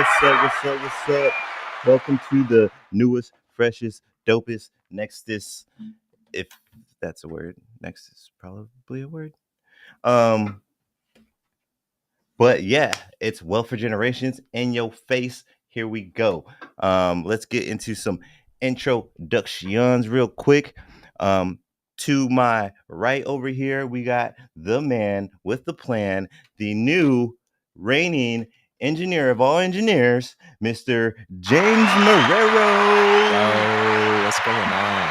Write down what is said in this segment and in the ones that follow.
What's up? Welcome to the newest, freshest, dopest, nextest, if that's a word. Next is probably a word. Um, but yeah, it's Wealth for Generations in your face. Here we go. Let's get into some introductions real quick. Um, to my right over here, we got the man with the plan, the new reigning engineer of all engineers, Mr. James Marrero. Yo, what's going on?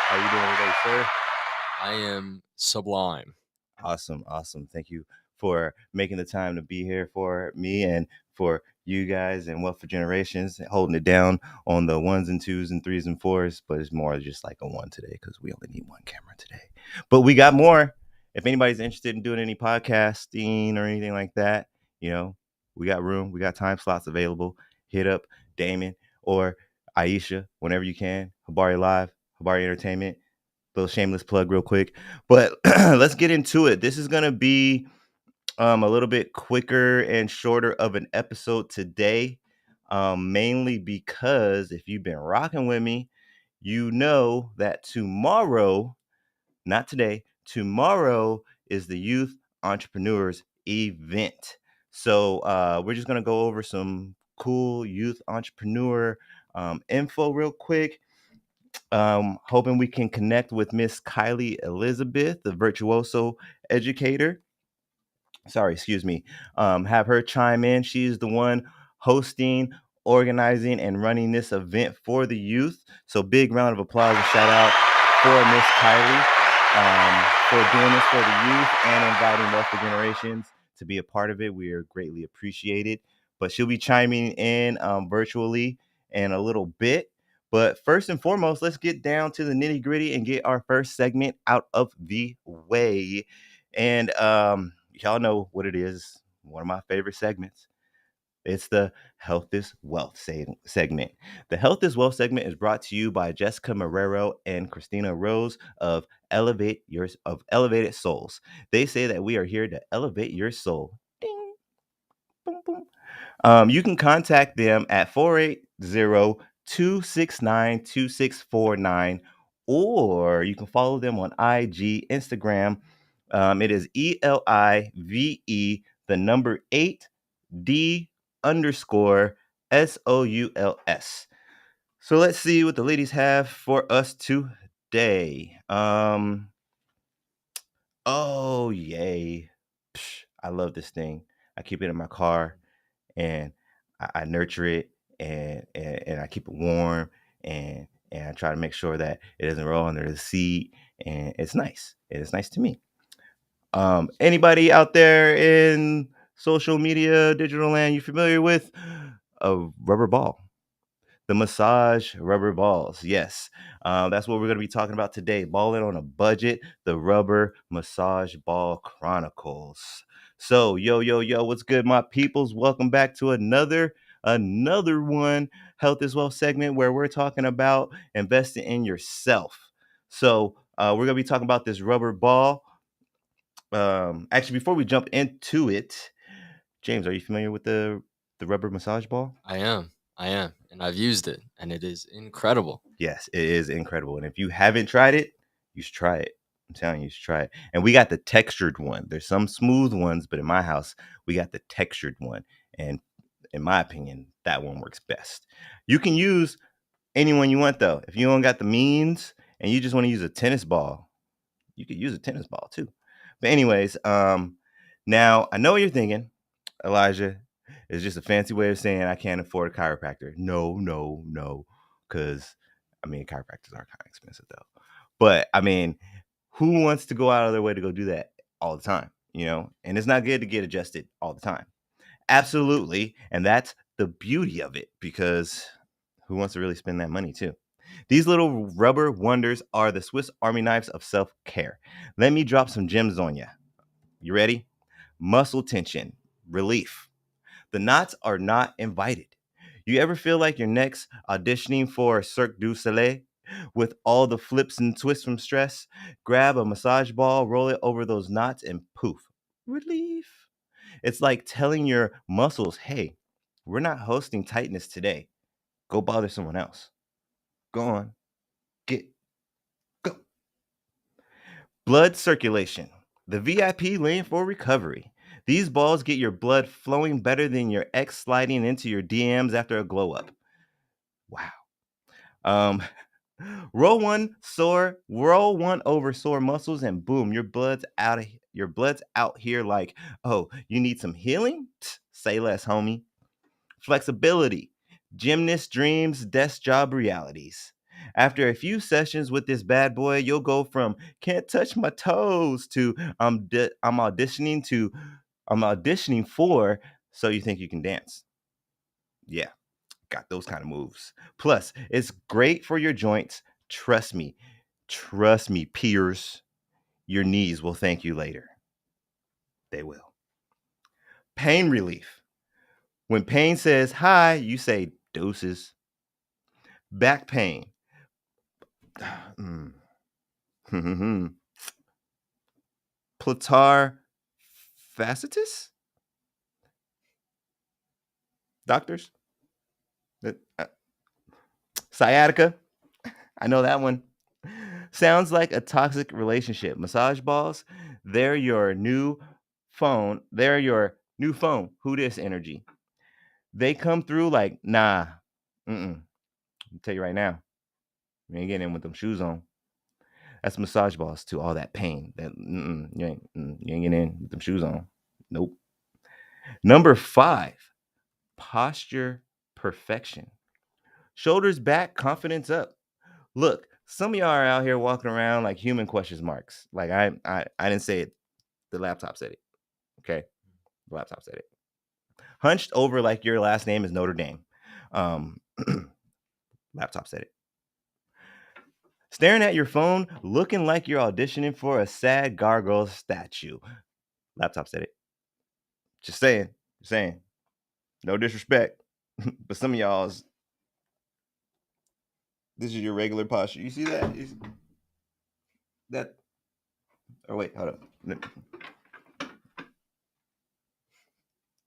How you doing today, sir? I am sublime. Awesome. Thank you for making the time to be here for me and for you guys and Wealth for Generations, holding it down on the ones and twos and threes and fours, but it's more just like a one today because we only need one camera today. But we got more. If anybody's interested in doing any podcasting or anything like that, we got room, we got time slots available. Hit up Damon or Aisha whenever you can. Habari Live, Habari Entertainment. Little shameless plug real quick, but let's get into it. This is going to be a little bit quicker and shorter of an episode today, mainly because if you've been rocking with me, you know that tomorrow, not today, tomorrow is the Youth Entrepreneurs event. So we're just going to go over some cool youth entrepreneur info real quick. Hoping we can connect with Miss Kylie Elizabeth, the virtuoso educator. Sorry, excuse me. Have her chime in. She's the one hosting, organizing, and running this event for the youth. So big round of applause and shout out for Miss Kylie for doing this for the youth and inviting Wealth for Generations to be a part of it. We are greatly appreciated. But she'll be chiming in virtually in a little bit. But first and foremost, let's get down to the nitty gritty and get our first segment out of the way. And y'all know what it is. One of my favorite segments. It's the Health is Wealth segment. The Health is Wealth segment is brought to you by Jessica Marrero and Christina Rose of Elevated Souls. They say that we are here to elevate your soul. Ding, boom, boom. You can contact them at 480-269-2649, or you can follow them on IG, Instagram. It is ELIVE, the number 8D underscore SOULS. So let's see what the ladies have for us today. Oh, yay. I love this thing. I keep it in my car and I nurture it and I keep it warm and I try to make sure that it doesn't roll under the seat and it's nice. It's nice to me. Anybody out there in social media, digital land, you familiar with a rubber ball? The massage rubber balls. Yes. That's what we're going to be talking about today. Balling on a budget, the rubber massage ball chronicles. So, yo, what's good, my peoples? Welcome back to another one Health is Wealth segment where we're talking about investing in yourself. So, we're going to be talking about this rubber ball. Actually, before we jump into it, James, are you familiar with the rubber massage ball? I am. And I've used it, and it is incredible. Yes, it is incredible. And if you haven't tried it, you should try it. I'm telling you, you should try it. And we got the textured one. There's some smooth ones, but in my house, we got the textured one. And in my opinion, that one works best. You can use any one you want, though. If you don't got the means and you just want to use a tennis ball, you could use a tennis ball too. But anyways, now I know what you're thinking, Elijah. It's just a fancy way of saying I can't afford a chiropractor. No, because I mean chiropractors are kind of expensive though. But I mean, who wants to go out of their way to go do that all the time? And it's not good to get adjusted all the time. Absolutely, and that's the beauty of it because who wants to really spend that money too? These little rubber wonders are the Swiss Army knives of self-care. Let me drop some gems on you. You ready? Muscle tension, relief. The knots are not invited. You ever feel like your neck's auditioning for Cirque du Soleil? With all the flips and twists from stress, grab a massage ball, roll it over those knots, and poof, relief. It's like telling your muscles, hey, We're not hosting tightness today. Go bother someone else. Go on. Get go. Blood circulation. The VIP lane for recovery. These balls get your blood flowing better than your ex sliding into your DMs after a glow up. Wow. Um, roll one over sore muscles, and boom, your blood's out here like, oh, you need some healing? Say less, homie. Flexibility. Gymnast dreams, desk job realities. After a few sessions with this bad boy, you'll go from can't touch my toes to I'm auditioning for so you think you can dance. Yeah, got those kind of moves. Plus, it's great for your joints. Trust me. Trust me, peers. Your knees will thank you later. They will. Pain relief. When pain says hi, you say doses. Back pain. Platar fasciitis? Doctors? Sciatica? I know that one. Sounds like a toxic relationship. Massage balls, they're your new phone. They're your new phone. Who this energy? They come through like, nah. I'll tell you right now. You ain't getting in with them shoes on. That's massage balls to all that pain. You ain't getting in with them shoes on. Nope. Number 5, posture perfection. Shoulders back, confidence up. Look, some of y'all are out here walking around like human question marks. Like I didn't say it. The laptop said it. Okay, the laptop said it. Hunched over like your last name is Notre Dame. Um, laptop said it. Staring at your phone, looking like you're auditioning for a sad gargoyle statue. Laptop said it. Just saying. Just saying. No disrespect, but some of y'all's this is your regular posture. You see that? That. Oh wait, hold up.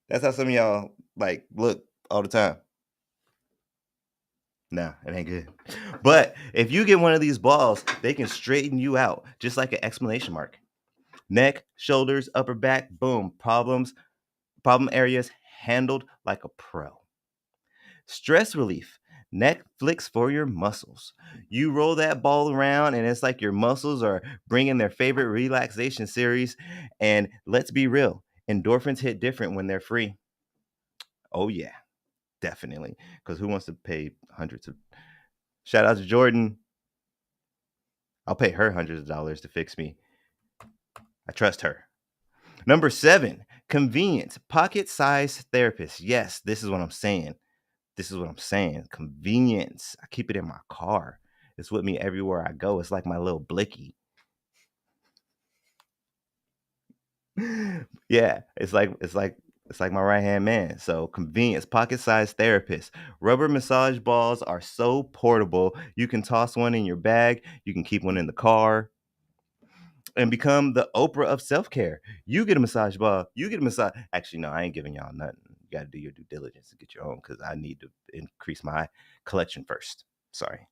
That's how some of y'all like look all the time. Nah, it ain't good. But if you get one of these balls, they can straighten you out, just like an exclamation mark. Neck, shoulders, upper back, boom. Problem areas handled like a pro. Stress relief. Netflix for your muscles. You roll that ball around, and it's like your muscles are bringing their favorite relaxation series. And let's be real, endorphins hit different when they're free. Oh, yeah, definitely. Because who wants to pay hundreds of. Shout out to Jordan. I'll pay her hundreds of dollars to fix me. I trust her. Number 7, convenience. Pocket sized therapist. Yes, this is what I'm saying. This is what I'm saying. Convenience. I keep it in my car. It's with me everywhere I go. It's like my little blicky. Yeah, it's like my right hand man. So convenience, pocket sized therapist. Rubber massage balls are so portable. You can toss one in your bag. You can keep one in the car and become the Oprah of self care. You get a massage ball. You get a massage. Actually, no, I ain't giving y'all nothing. You got to do your due diligence to get your own because I need to increase my collection first. Sorry.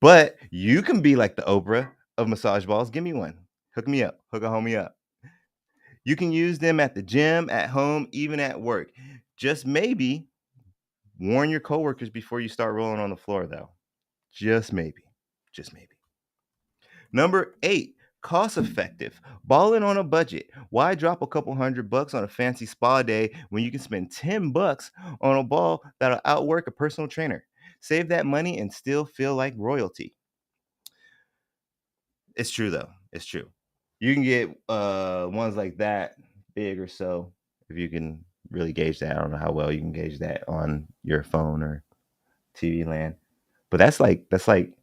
But you can be like the Oprah of massage balls. Give me one. Hook me up. Hook a homie up. You can use them at the gym, at home, even at work. Just maybe warn your coworkers before you start rolling on the floor, though. Just maybe. Just maybe. Number 8, cost effective. Balling on a budget. Why drop a couple $100 on a fancy spa day when you can spend $10 on a ball that'll outwork a personal trainer? Save that money and still feel like royalty. It's true though. It's true. You can get ones like that big or so if you can really gauge that. I don't know how well you can gauge that on your phone or TV land. But that's like $7.99.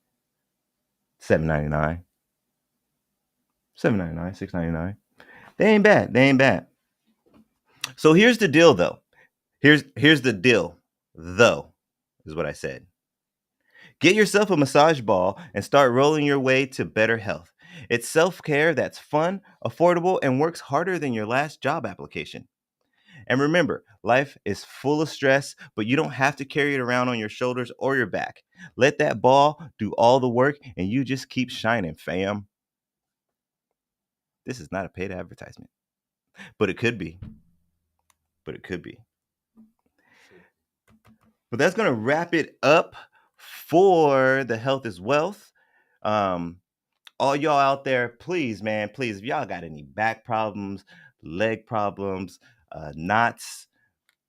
$7.99, $6.99. They ain't bad. They ain't bad. So here's the deal though. Here's the deal. Though is what I said. Get yourself a massage ball and start rolling your way to better health. It's self care that's fun, affordable, and works harder than your last job application. And remember, life is full of stress, but you don't have to carry it around on your shoulders or your back. Let that ball do all the work and you just keep shining, fam. This is not a paid advertisement, but it could be. But it could be. Should. But that's going to wrap it up for the Health is Wealth. Um, all y'all out there, please, man, please, if y'all got any back problems, leg problems, knots,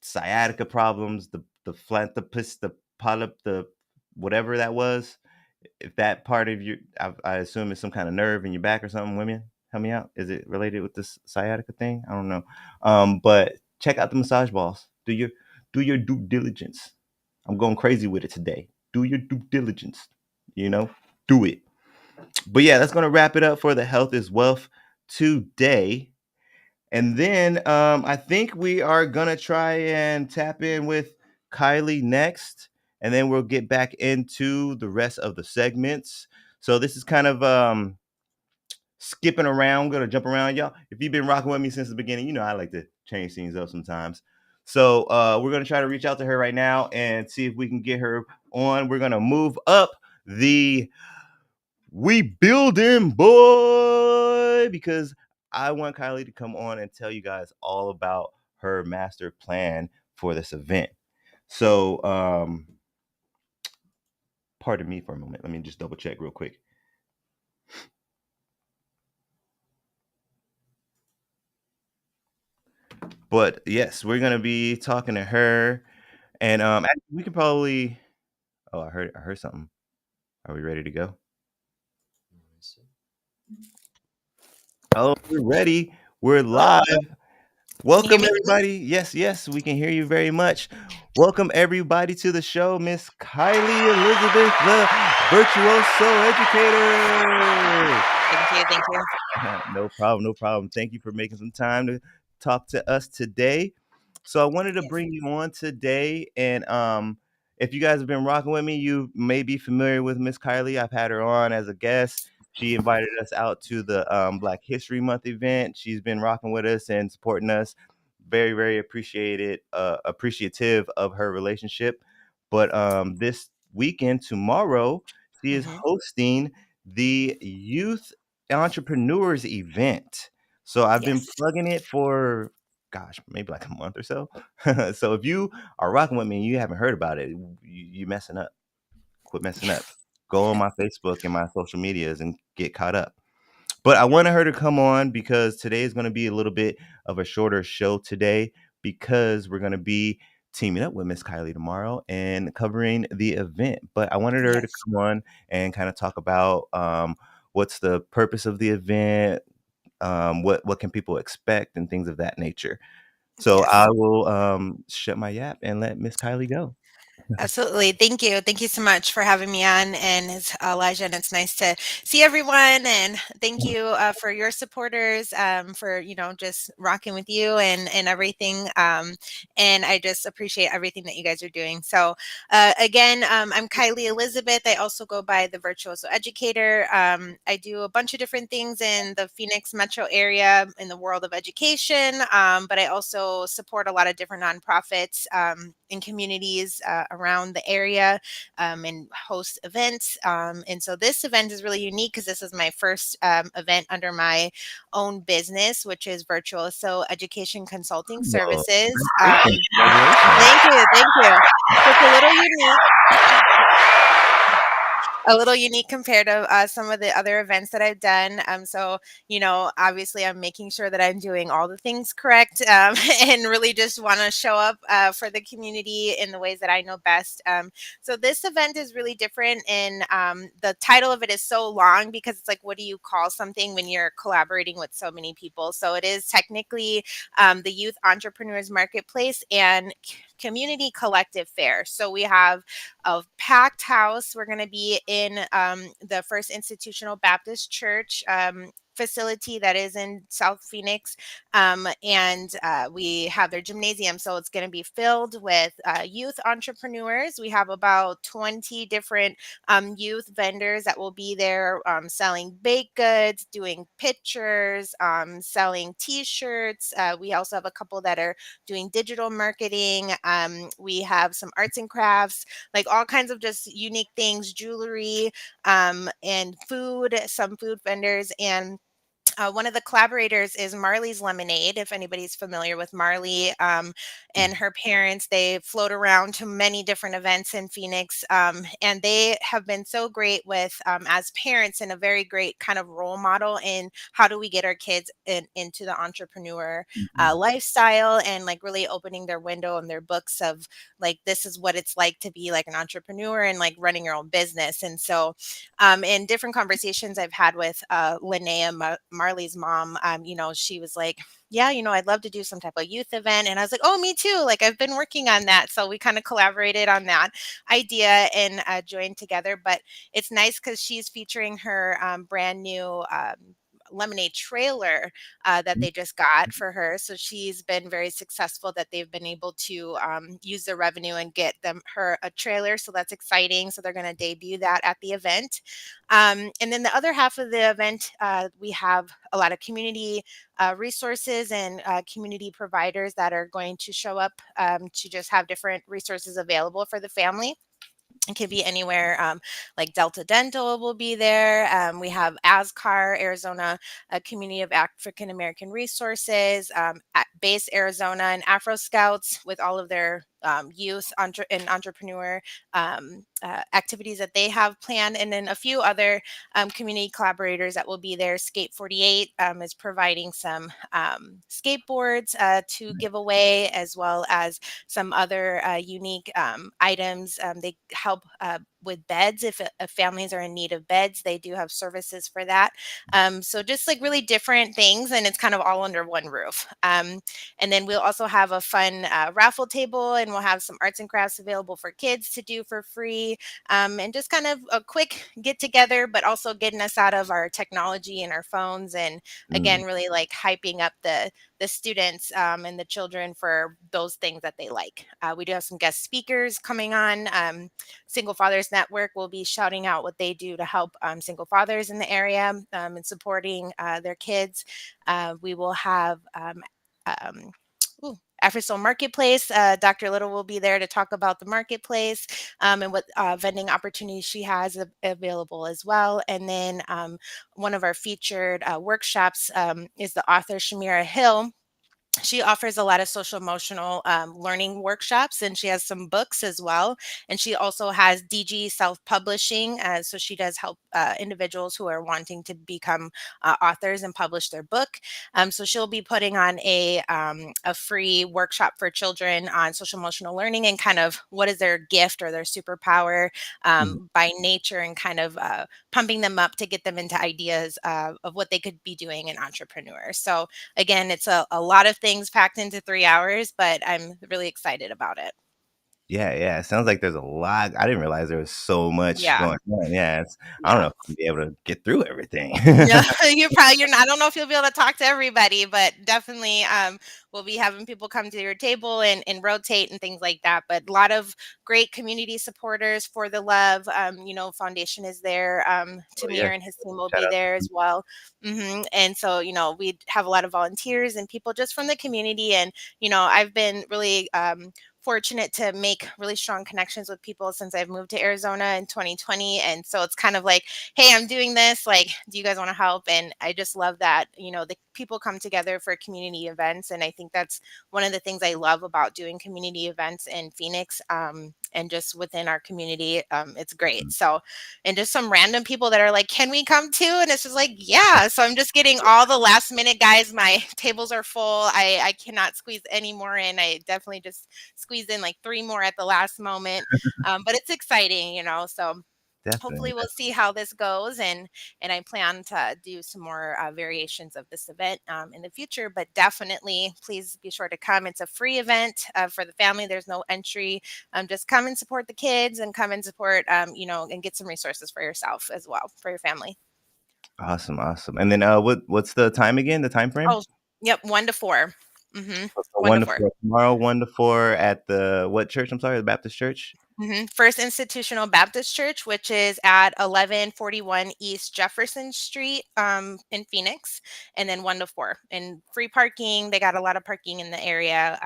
sciatica problems, the philanthropist, the polyp, the whatever that was, if that part of your, I assume it's some kind of nerve in your back or something. Women, help me out. Is it related with this sciatica thing? I don't know. But check out the massage balls. Do your due diligence. I'm going crazy with it today. Do your due diligence. You know, do it. But yeah, that's gonna wrap it up for the Health is Wealth today. And then I think we are gonna try and tap in with Kylie next, and then we'll get back into the rest of the segments. So this is kind of skipping around, gonna jump around, y'all. If you've been rocking with me since the beginning, you know I like to change things up sometimes. So we're gonna try to reach out to her right now and see if we can get her on. We're gonna move up the we building boy because I want Kylie to come on and tell you guys all about her master plan for this event. So pardon me for a moment. Let me just double check real quick. But yes, we're gonna be talking to her, and actually, we could probably. Oh, I heard something. Are we ready to go? Let me see. Oh, we're ready. We're Hello? live. Can you hear Welcome me? everybody. Yes, yes, we can hear you very much. Welcome everybody to the show, Miss Kylie Elizabeth, the virtuoso educator. Thank you. Thank you. No problem, no problem. Thank you for making some time to talk to us today. So I wanted to Yes. bring you on today, and if you guys have been rocking with me, you may be familiar with Miss Kylie. I've had her on as a guest. She invited us out to the Black History Month event. She's been rocking with us and supporting us. Very, very appreciative of her relationship. But this weekend, tomorrow, she is Hmm. hosting the Youth Entrepreneurs event. So I've been Yes. plugging it for gosh, maybe like a month or so. So if you are rocking with me and you haven't heard about it, you messing up. Quit messing up. Go on my Facebook and my social medias and get caught up. But I wanted her to come on because today is going to be a little bit of a shorter show today because we're going to be teaming up with Miss Kylie tomorrow and covering the event. But I wanted her to Yes. come on and kind of talk about what's the purpose of the event, what can people expect, and things of that nature. So I Yes. will shut my yap and let Miss Kylie go. Absolutely. Thank you. Thank you so much for having me on. And it's Elijah, and it's nice to see everyone. And thank you for your supporters, for, just rocking with you and everything. And I just appreciate everything that you guys are doing. So, again, I'm Kylie Elizabeth. I also go by the Virtuoso Educator. I do a bunch of different things in the Phoenix metro area in the world of education, but I also support a lot of different nonprofits in communities around the area, and host events. And so this event is really unique because this is my first event under my own business, which is Virtuoso Education Consulting Oh, Services. congratulations. Thank you. Thank you. So it's a little unique. A little unique compared to some of the other events that I've done. So, obviously, I'm making sure that I'm doing all the things correct, and really just want to show up for the community in the ways that I know best. So, this event is really different, and the title of it is so long because it's like, what do you call something when you're collaborating with so many people? So, it is technically the Youth Entrepreneurs Marketplace and Community Collective Fair. So, we have a packed house. We're going to be in the First Institutional Baptist Church facility that is in South Phoenix. And we have their gymnasium. So it's going to be filled with youth entrepreneurs. We have about 20 different youth vendors that will be there selling baked goods, doing pictures, selling t shirts. We also have a couple that are doing digital marketing. We have some arts and crafts, like all kinds of just unique things, jewelry, and food, some food vendors. And one of the collaborators is Marley's Lemonade. If anybody's familiar with Marley and her parents, they float around to many different events in Phoenix. And they have been so great with, as parents, and a very great kind of role model in how do we get our kids into the entrepreneur Mhm. lifestyle, and like really opening their window and their books of like, this is what it's like to be like an entrepreneur and like running your own business. And so in different conversations I've had with Linnea, Marley's mom, she was like, yeah, I'd love to do some type of youth event. And I was like, oh, me too. Like, I've been working on that. So we kind of collaborated on that idea and joined together. But it's nice because she's featuring her brand new lemonade trailer that they just got for her. So she's been very successful that they've been able to use the revenue and get her a trailer. So that's exciting. So they're going to debut that at the event. And then the other half of the event, we have a lot of community resources and community providers that are going to show up to just have different resources available for the family. It could be anywhere, like Delta Dental will be there. We have ASCAR, Arizona, a community of African American resources, at Base Arizona, and Afro Scouts with all of their youth and entrepreneur activities that they have planned. And then a few other community collaborators that will be there. Skate 48 is providing some skateboards to give away, as well as some other unique items. They help with beds. If families are in need of beds, they do have services for that. So just like really different things, and it's kind of all under one roof. And then we'll also have a fun raffle table, and we'll have some arts and crafts available for kids to do for free. And just kind of a quick get together, but also getting us out of our technology and our phones, and again, Mm. really like hyping up the students and the children for those things that they like. We do have some guest speakers coming on. Single Fathers Network will be shouting out what they do to help single fathers in the area and supporting their kids. We will have um, After Soul Marketplace. Dr. Little will be there to talk about the marketplace and what vending opportunities she has available as well. And then one of our featured workshops is the author Shamira Hill. She offers a lot of social emotional learning workshops, and she has some books as well. And she also has DG self publishing, so she does help individuals who are wanting to become authors and publish their book. So she'll be putting on a free workshop for children on social emotional learning, and kind of what is their gift or their superpower Mhm. by nature, and kind of pumping them up to get them into ideas of what they could be doing in entrepreneur. So again, it's a lot of things packed into 3 hours, but I'm really excited about it. Yeah, yeah, it sounds like there's a lot. I didn't realize there was so much Yeah, going on. Yeah, I don't know yeah. if I'll be able to get through everything. Yeah, you're not, I don't know if you'll be able to talk to everybody, but definitely we'll be having people come to your table and rotate and things like that. But a lot of great community supporters for the love. Foundation is there. Oh, yeah. Tamir and his team will Shout be out to there them. as well. And so, we have a lot of volunteers and people just from the community. And, I've been really fortunate to make really strong connections with people since I've moved to Arizona in 2020. And so it's kind of like, hey, I'm doing this. Like, do you guys want to help? And I just love that, the people come together for community events. And I think that's one of the things I love about doing community events in Phoenix and just within our community. It's great. Mm. So, and just some random people that are like, can we come too? And it's just like, yeah. So I'm just getting all the last minute guys. My tables are full. I cannot squeeze any more in. I definitely just squeeze in like three more at the last moment. But it's exciting, So Definitely. hopefully we'll see how this goes, and I plan to do some more variations of this event in the future. But definitely please be sure to come. It's a free event for the family. There's no entry. Just come and support the kids, and come and support and get some resources for yourself as well, for your family. Awesome, awesome. And then what's the time again? The time frame? Oh, yep, 1 to 4. Mhm. So 1 1 to to 4. 4 tomorrow, 1 to 4 at the what church? I'm sorry, the Baptist church? First Institutional Baptist Church, which is at 1141 East Jefferson Street in Phoenix, and then 1 to 4. And free parking. They got a lot of parking in the area,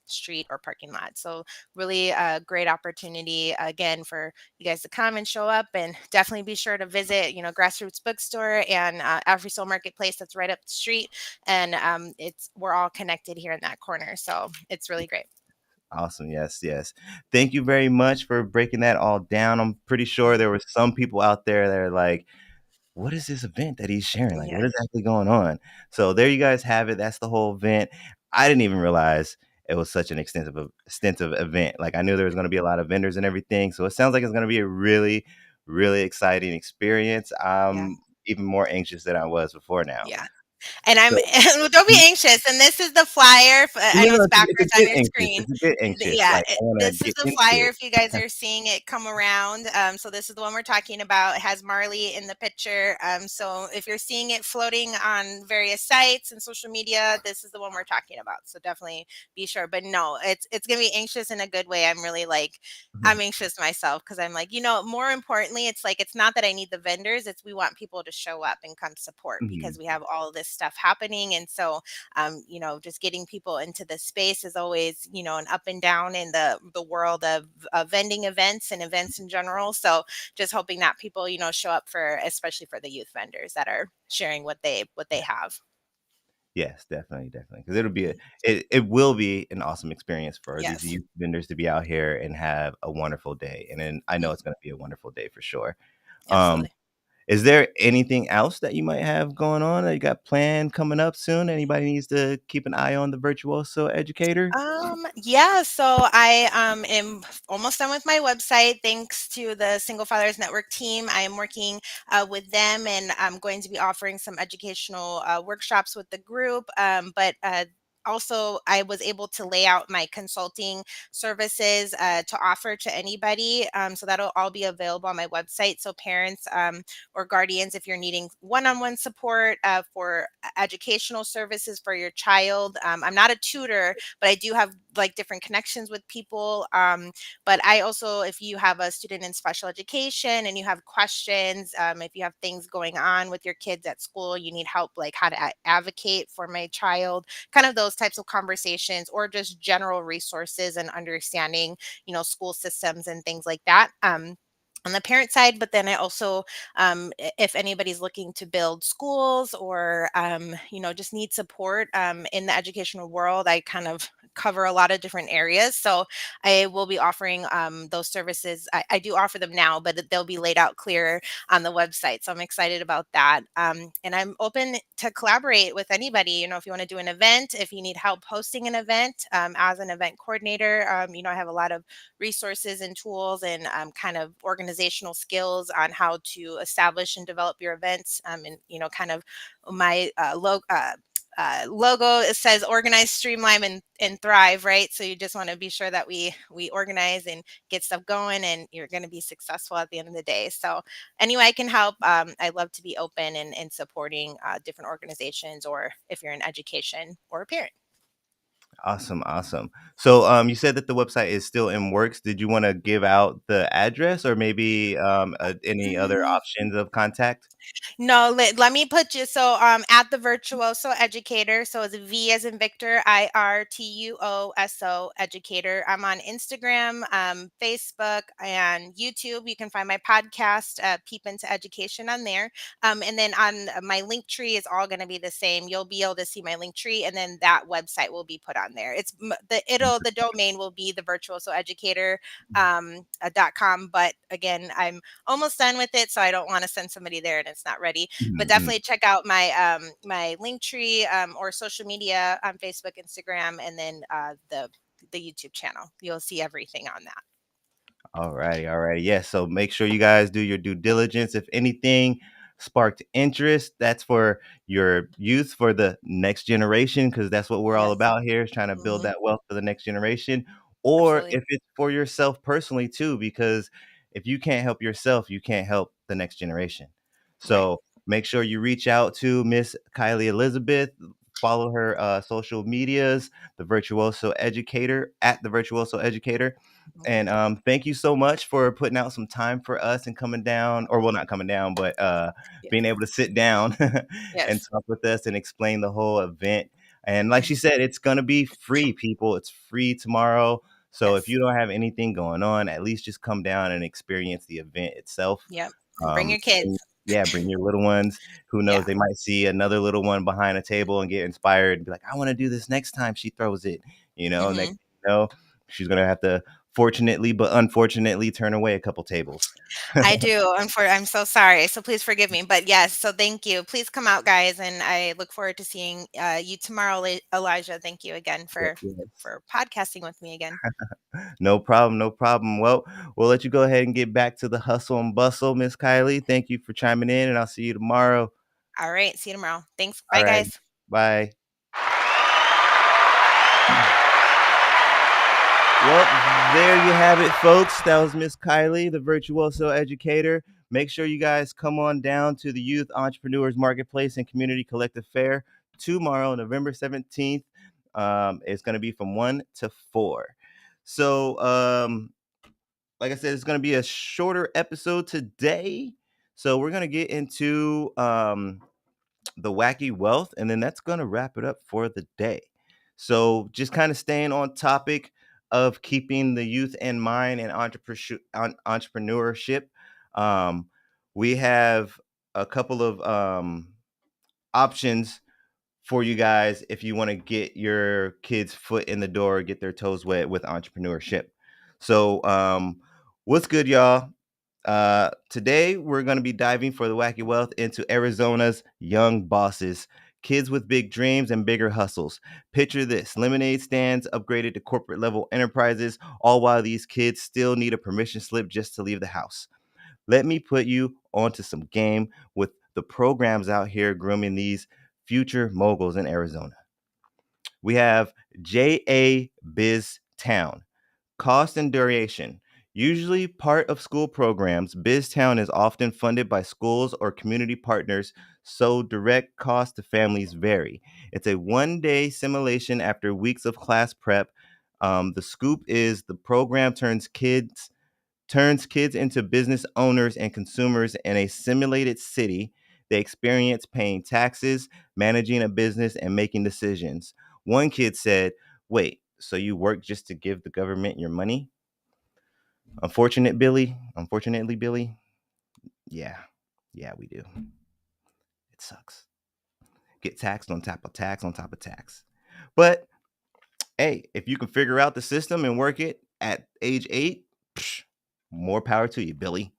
street or parking lot. So, really a great opportunity again for you guys to come and show up. And definitely be sure to visit, Grassroots Bookstore and Every Soul Marketplace that's right up the street. And we're all connected here in that corner. So, it's really great. Awesome. Yes, yes. Thank you very much for breaking that all down. I'm pretty sure there were some people out there that are like, what is this event that he's sharing? Like, Yeah. what is actually going on? So there you guys have it. That's the whole event. I didn't even realize it was such an extensive event. Like I knew there was going to be a lot of vendors and everything. So it sounds like it's going to be a really, really exciting experience. Yeah. I'm even more anxious than I was before now. Yeah. And I'm So don't be anxious, and this is the flyer I no, know no, it's it's a backwards on bit your anxious. screen. It's a bit anxious. Yeah, Like I want to this is get the into flyer it. if you guys are seeing it come around, so this is the one we're talking about. It has Marley in the picture, so if you're seeing it floating on various sites and social media, this is the one we're talking about, so definitely be sure. But no, it's gonna be anxious in a good way. I'm really, like I'm anxious myself because 'cause I'm like, more importantly, it's like, it's not that I need the vendors, it's we want people to show up and come support Mhm. because we have all this stuff happening. And so, just getting people into the space is always, an up and down in the world of vending events and events in general. So just hoping that people, show up for, especially for the youth vendors that are sharing what they have. Yes, definitely, definitely. Because it'll be Mhm. it will be an awesome experience for these Yes. youth vendors to be out here and have a wonderful day, and then I know Mhm. it's gonna be a wonderful day for sure. Um, Absolutely. is there anything else that you might have going on that you got planned coming up soon? Anybody needs to keep an eye on the Virtuoso Educator? Yeah, so I am almost done with my website. Thanks to the Single Fathers Network team, I am working with them, and I'm going to be offering some educational workshops with the group. But also, I was able to lay out my consulting services to offer to anybody. So that'll all be available on my website. So parents or guardians, if you're needing one-on-one support for educational services for your child, I'm not a tutor, but I do have like different connections with people. But I also, if you have a student in special education and you have questions, if you have things going on with your kids at school, you need help, like how to advocate for my child, kind of those types of conversations, or just general resources and understanding, school systems and things like that. On the parent side, but then I also, if anybody's looking to build schools or, just need support in the educational world, I kind of cover a lot of different areas. So I will be offering those services. I do offer them now, but they'll be laid out clear on the website. So I'm excited about that. And I'm open to collaborate with anybody. If you want to do an event, if you need help hosting an event as an event coordinator, I have a lot of resources and tools and kind of organizational skills on how to establish and develop your events. And kind of my logo, it says organize, streamline, and thrive, right? So you just want to be sure that we organize and get stuff going, and you're going to be successful at the end of the day. So anyway, I can help. I love to be open and supporting different organizations, or if you're in education or a parent. Awesome, awesome. So, you said that the website is still in works. Did you wanna give out the address or maybe, any other Mm, options of contact? No, let me put you so at the Virtuoso Educator. So it's V as in Victor, IRTUOSO Educator. I'm on Instagram, Facebook, and YouTube. You can find my podcast, Peep into Education, on there. And then on my link tree is all going to be the same. You'll be able to see my link tree, and then that website will be put on there. The domain will be the Virtuoso Educator .com. But again, I'm almost done with it, so I don't want to send somebody there and it's not ready. But Mhm, mhm. definitely check out my link tree or social media on Facebook, Instagram, and then the YouTube channel. You'll see everything on that. Alrighty, alrighty. Yes, so make sure you guys do your due diligence. If anything sparked interest, that's for your youth, for the next generation, because that's what we're all Yes. about here, is trying to build Hmm. that wealth for the next generation. Or Absolutely. if it's for yourself personally too, because if you can't help yourself, you can't help the next generation. Right. So Make sure you reach out to Miss Kylie Elizabeth. Follow her social medias, the Virtuoso Educator at the Virtuoso Educator. And thank you so much for putting out some time for us and coming down, or well, not coming down, but being Yes. able to sit down and Yes. talk with us and explain the whole event. And like she said, it's gonna be free, people. It's free tomorrow. So if Yes. you don't have anything going on, at least just come down and experience the event itself. Yep. And bring your Bring, kids. yeah, bring your little ones. Who knows? Yeah. They might see another little one behind a table and get inspired and be like, I want to do this next time she throws it. Next Hmm. thing you know, she's gonna have to fortunately but unfortunately turn away a couple tables. I do. I'm so sorry. So please forgive me. But yes, so thank you. Please come out, guys, and I look forward to seeing you tomorrow, Elijah. Thank you again Yes. for podcasting with me again. No problem, no problem. Well, we'll let you go ahead and get back to the hustle and bustle, Miss Kylie. Thank you for chiming in, and I'll see you tomorrow. All right. See you tomorrow. Thanks. All Bye, right. guys. Bye. Well, there you have it, folks. That was Miss Kylie, the Virtuoso Educator. Make sure you guys come on down to the Youth Entrepreneurs Marketplace and Community Collective Fair tomorrow, November 17th. It's going to be from 1 to 4. So, like I said, it's going to be a shorter episode today. So, we're going to get into the wacky wealth, and then that's going to wrap it up for the day. So just kind of staying on topic of keeping the youth in mind and entrepreneurship. Um, we have a couple of options for you guys if you want to get your kids' foot in the door, get their toes wet with entrepreneurship. So, what's good, y'all? Today, we're going to be diving for the wacky wealth into Arizona's young bosses, kids with big dreams and bigger hustles. Picture this: lemonade stands upgraded to corporate level enterprises, all while these kids still need a permission slip just to leave the house. Let me put you onto some game with the programs out here grooming these future moguls in Arizona. We have JA Biz Town. Cost and duration. Usually part of school programs, BizTown is often funded by schools or community partners, so direct costs to families vary. It's a 1 day simulation after weeks of class prep. The scoop is the program turns kids into business owners and consumers in a simulated city. They experience paying taxes, managing a business, and making decisions. One kid said, wait, so you work just to give the government your money? Unfortunately, Billy, yeah, yeah, we do. It sucks. Get taxed on top of tax on top of tax. But hey, if you can figure out the system and work it at age 8, psh, more power to you, Billy.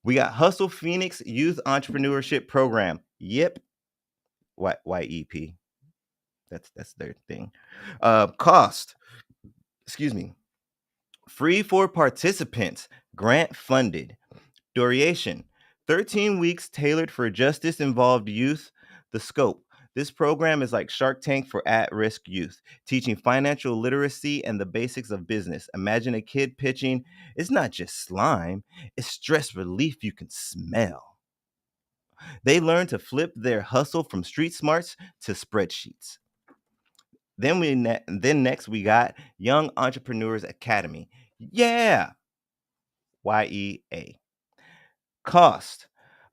We got Hustle Phoenix Youth Entrepreneurship Program. Yep. YEP. That's their thing. Cost. Excuse me. Free for participants. Grant funded. Duration. 13 weeks tailored for justice involved youth. The scope. This program is like Shark Tank for at risk youth, teaching financial literacy and the basics of business. Imagine a kid pitching, it's not just slime, it's stress relief you can smell. They learn to flip their hustle from street smarts to spreadsheets. Then next we got Young Entrepreneurs Academy. Yeah, YEA. Cost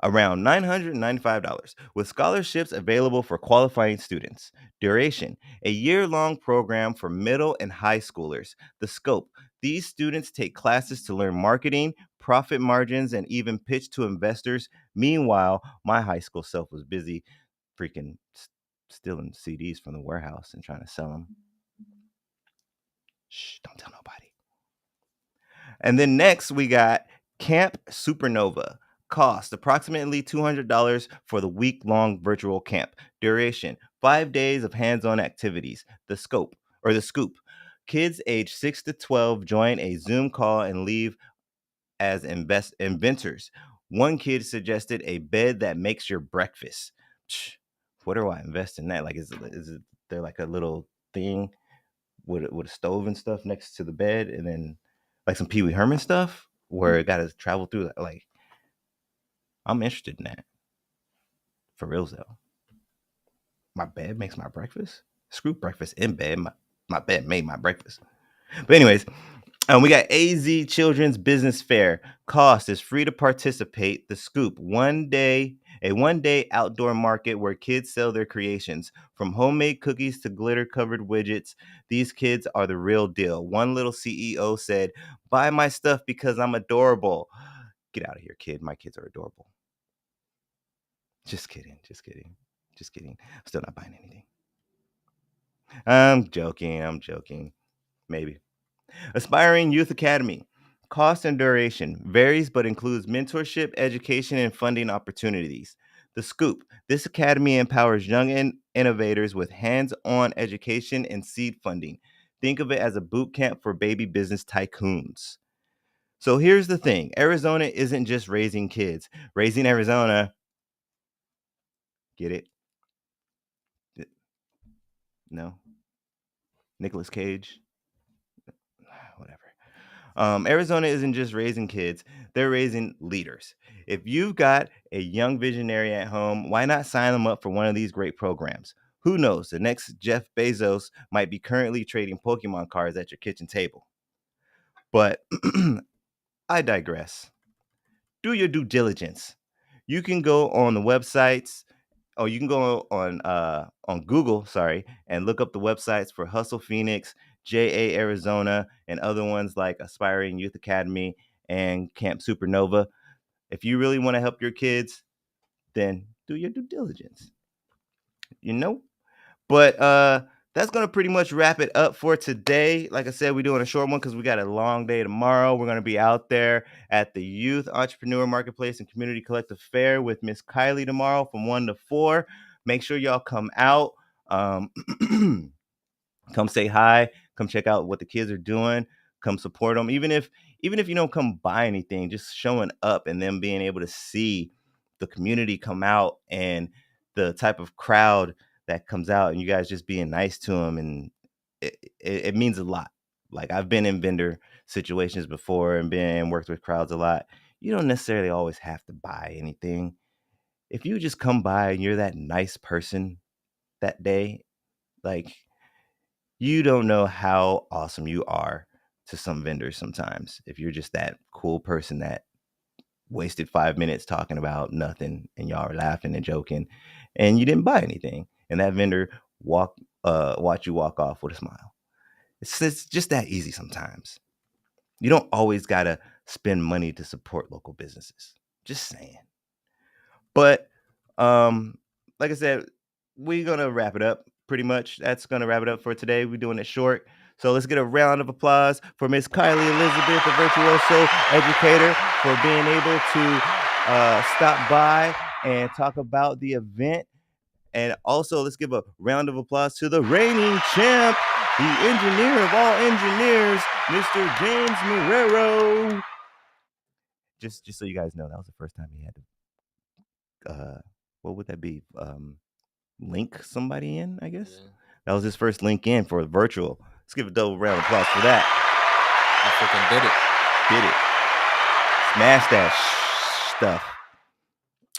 around $995 with scholarships available for qualifying students. Duration a year-long program for middle and high schoolers. The scope these students take classes to learn marketing, profit margins, and even pitch to investors. Meanwhile, my high school self was busy freaking stealing CDs from the warehouse and trying to sell them. Shh, don't tell nobody. And then next we got Camp Supernova. Cost approximately $200 for the week-long virtual camp. Duration 5 days of hands-on activities. The scoop. Kids age 6 to 12 join a Zoom call and leave as inventors. One kid suggested a bed that makes your breakfast. What do I invest in that? Like, is it there like a little thing with a stove and stuff next to the bed, and then like some Pee Wee Herman stuff where it got to travel through? Like, I'm interested in that. For reals though. My bed makes my breakfast. Screw breakfast in bed. My bed made my breakfast. But anyways, we got AZ Children's Business Fair. Cost is free to participate. The Scoop, a 1 day outdoor market where kids sell their creations. From homemade cookies to glitter-covered widgets, these kids are the real deal. One little CEO said, "Buy my stuff because I'm adorable." Get out of here, kid. My kids are adorable. Just kidding. Just kidding. Just kidding. I'm still not buying anything. I'm joking. Maybe. Aspiring Youth Academy. Cost and duration varies but includes mentorship, education, and funding opportunities. The Scoop. This academy empowers young innovators with hands-on education and seed funding. Think of it as a boot camp for baby business tycoons. So here's the thing. Arizona isn't just raising kids. Raising Arizona, get it? No? Nicolas Cage? Whatever. Arizona isn't just raising kids, they're raising leaders. If you've got a young visionary at home, why not sign them up for one of these great programs? Who knows? The next Jeff Bezos might be currently trading Pokemon cards at your kitchen table. But I digress. Do your due diligence. You can go on the websites, or you can go on Google, and look up the websites for Hustle Phoenix, JA Arizona, and other ones like Aspiring Youth Academy and Camp Supernova. If you really want to help your kids, then do your due diligence. You know? But that's gonna pretty much wrap it up for today. Like I said, we're doing a short one because we got a long day tomorrow. We're gonna be out there at the Youth Entrepreneur Marketplace and Community Collective Fair with Miss Kylie tomorrow from 1 to 4. Make sure y'all come out. Come say hi. Come check out what the kids are doing. Come support them. Even if you don't come buy anything, just showing up and them being able to see the community come out and the type of crowd that comes out and you guys just being nice to them, and it means a lot. Like, I've been in vendor situations before and been and worked with crowds a lot. You don't necessarily always have to buy anything. If you just come by and you're that nice person that day, like, you don't know how awesome you are to some vendors sometimes. If you're just that cool person that wasted 5 minutes talking about nothing and y'all are laughing and joking and you didn't buy anything, and that vendor watch you walk off with a smile. It's just that easy sometimes. You don't always gotta spend money to support local businesses. Just saying. But like I said, we're gonna wrap it up pretty much. That's gonna wrap it up for today. We're doing it short. So let's get a round of applause for Miss Kylie Elizabeth, the virtuoso educator, for being able to stop by and talk about the event. And also, let's give a round of applause to the reigning champ, the engineer of all engineers, Mr. James Marrero. Just so you guys know, that was the first time he had to, what would that be? Link somebody in, I guess. Yeah. That was his first link in for virtual. Let's give a double round of applause for that. I freaking did it. Did it. Smash that stuff.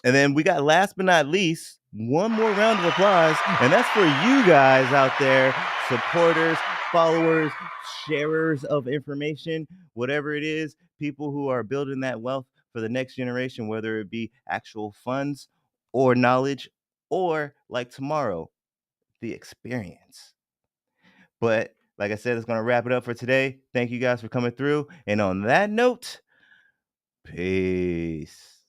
And then we got, last but not least, one more round of applause, and that's for you guys out there, supporters, followers, sharers of information, whatever it is, people who are building that wealth for the next generation, whether it be actual funds or knowledge, or like tomorrow, the experience. But like I said, it's going to wrap it up for today. Thank you guys for coming through. And on that note, peace.